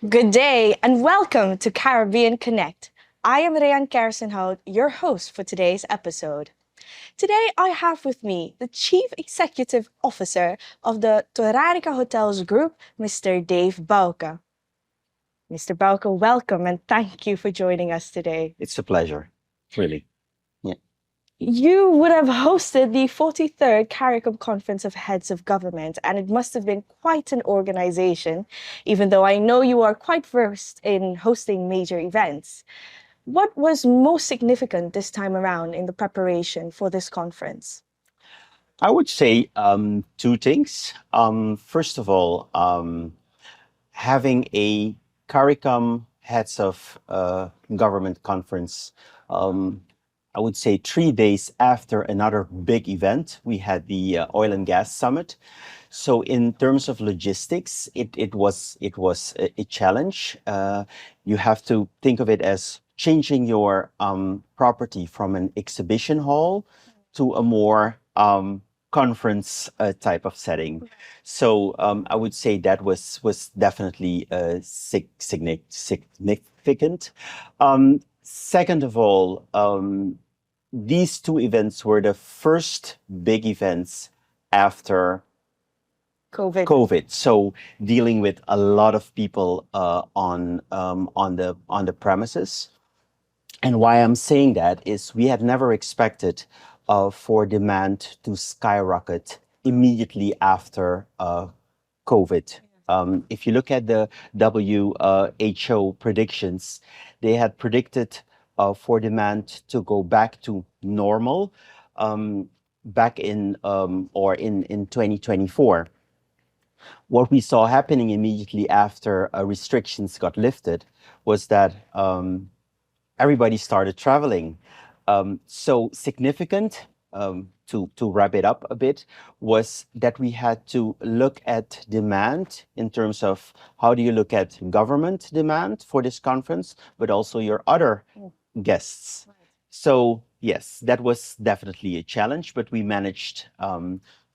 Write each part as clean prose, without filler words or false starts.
Good day and welcome to Caribbean Connect. I am Rayan Kersenhout, your host for today's episode. Today I have with me the Chief Executive Officer of the Torarica Hotels Group, Mr. Dave Boucke. Mr. Boucke, welcome and thank you for joining us today. It's a pleasure, really. Yeah. You would have hosted the 43rd CARICOM Conference of Heads of Government, and it must have been quite an organization, even though I know you are quite versed in hosting major events. What was most significant this time around in the preparation for this conference? I would say two things. First of all, having a CARICOM Heads of Government Conference, I would say 3 days after another big event, we had the Oil and Gas Summit. So in terms of logistics, it was a challenge. You have to think of it as changing your property from an exhibition hall to a more conference type of setting. So I would say that was definitely significant. Second of all, these two events were the first big events after COVID. So dealing with a lot of people on the premises. And why I'm saying that is we had never expected for demand to skyrocket immediately after COVID. If you look at the WHO predictions, they had predicted for demand to go back to normal back in 2024. What we saw happening immediately after restrictions got lifted was that everybody started traveling. So significant, to wrap it up a bit, was that we had to look at demand in terms of how do you look at government demand for this conference, but also your other guests. So yes, that was definitely a challenge, but we managed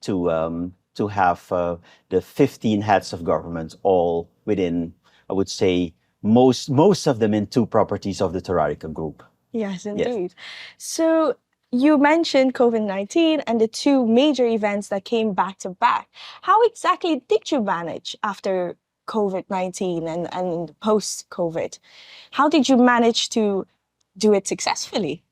to have the 15 heads of government all within, I would say, most of them in two properties of the Torarica Group. Yes, indeed. So you mentioned COVID-19 and the two major events that came back to back. How exactly did you manage after COVID-19 and post-COVID? How did you manage to do it successfully?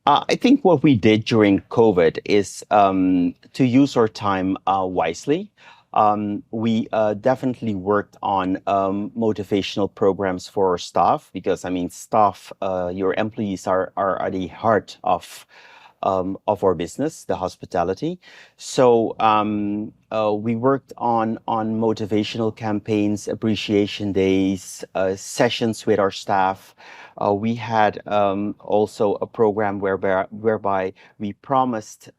I think what we did during COVID is to use our time wisely. We definitely worked on motivational programs for our staff because, I mean, staff, your employees are at the heart of our business, the hospitality. So we worked on motivational campaigns, appreciation days, sessions with our staff. We had also a program whereby we promised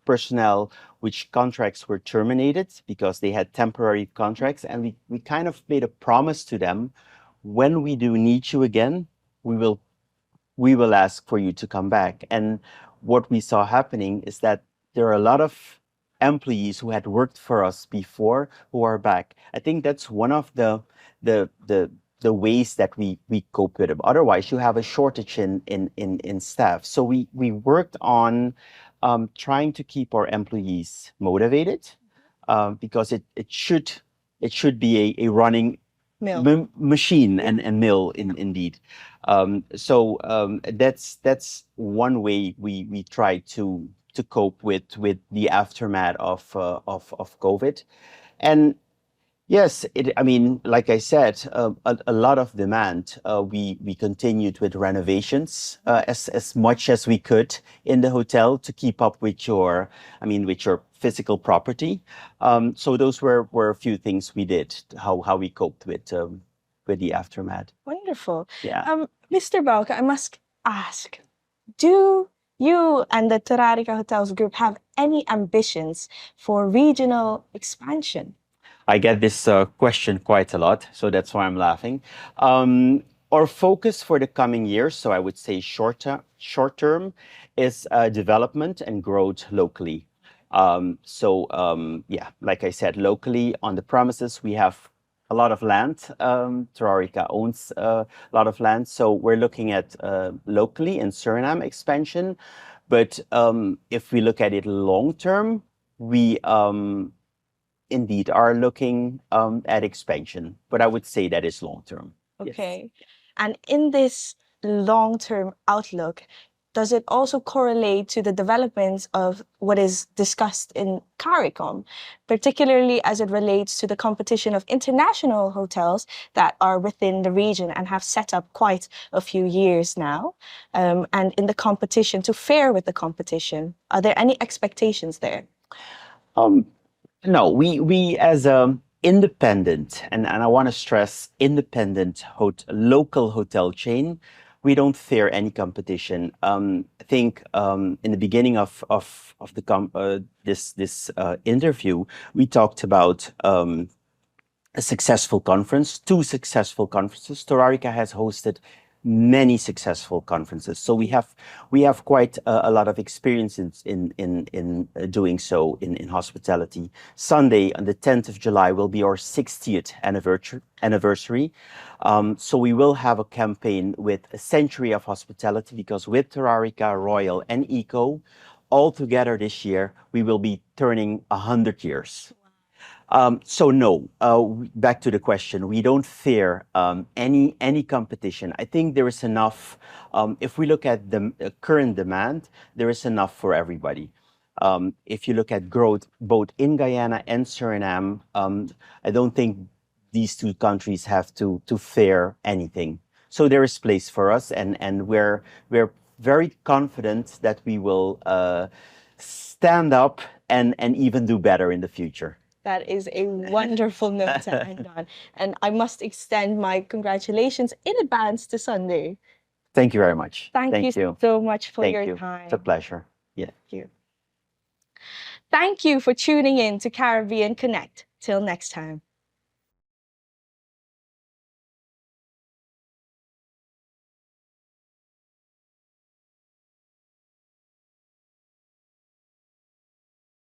personnel which contracts were terminated because they had temporary contracts, and we kind of made a promise to them: when we do need you again, we will ask for you to come back. And what we saw happening is that there are a lot of employees who had worked for us before who are back. I think that's one of the ways that we cope with them. Otherwise, you have a shortage in staff. So we worked on trying to keep our employees motivated because it should be a running machine and mill indeed. That's one way we try to cope with the aftermath of COVID. And yes, I mean, like I said, a lot of demand. We continued with renovations as much as we could in the hotel to keep up with with your physical property. So those were a few things we did, how we coped with the aftermath. Wonderful. Yeah. Mr. Boucke, I must ask, do you and the Torarica Hotels Group have any ambitions for regional expansion? I get this question quite a lot, so that's why I'm laughing. Our focus for the coming years, so I would say short term, is development and growth locally. Yeah, like I said, locally on the premises, we have a lot of land. Terrarica owns a lot of land, so we're looking at locally in Suriname expansion. But if we look at it long term, we indeed are looking at expansion. But I would say that is long term. Yes. Okay. And in this long-term outlook, does it also correlate to the developments of what is discussed in CARICOM, particularly as it relates to the competition of international hotels that are within the region and have set up quite a few years now, and in the competition to fare with the competition? Are there any expectations there? Um, no, we as a independent, and I want to stress independent local hotel chain, we don't fear any competition. I think in the beginning of this interview, we talked about a successful conference, two successful conferences. Torarica has hosted many successful conferences, so we have quite a lot of experience in doing so in hospitality. Sunday, on the 10th of July, will be our 60th anniversary. So we will have a campaign with a century of hospitality, because with Torarica, Royal, and Eco, all together this year, we will be turning 100 years. So no, back to the question. We don't fear any competition. I think there is enough. If we look at the current demand, there is enough for everybody. If you look at growth both in Guyana and Suriname, I don't think these two countries have to fear anything. So there is place for us, and we're very confident that we will stand up and even do better in the future. That is a wonderful note to end on. And I must extend my congratulations in advance to Sunday. Thank you very much. Thank you so much for Thank your you. time. It's a pleasure. Yeah. Thank you. Thank you for tuning in to Caribbean Connect. Till next time.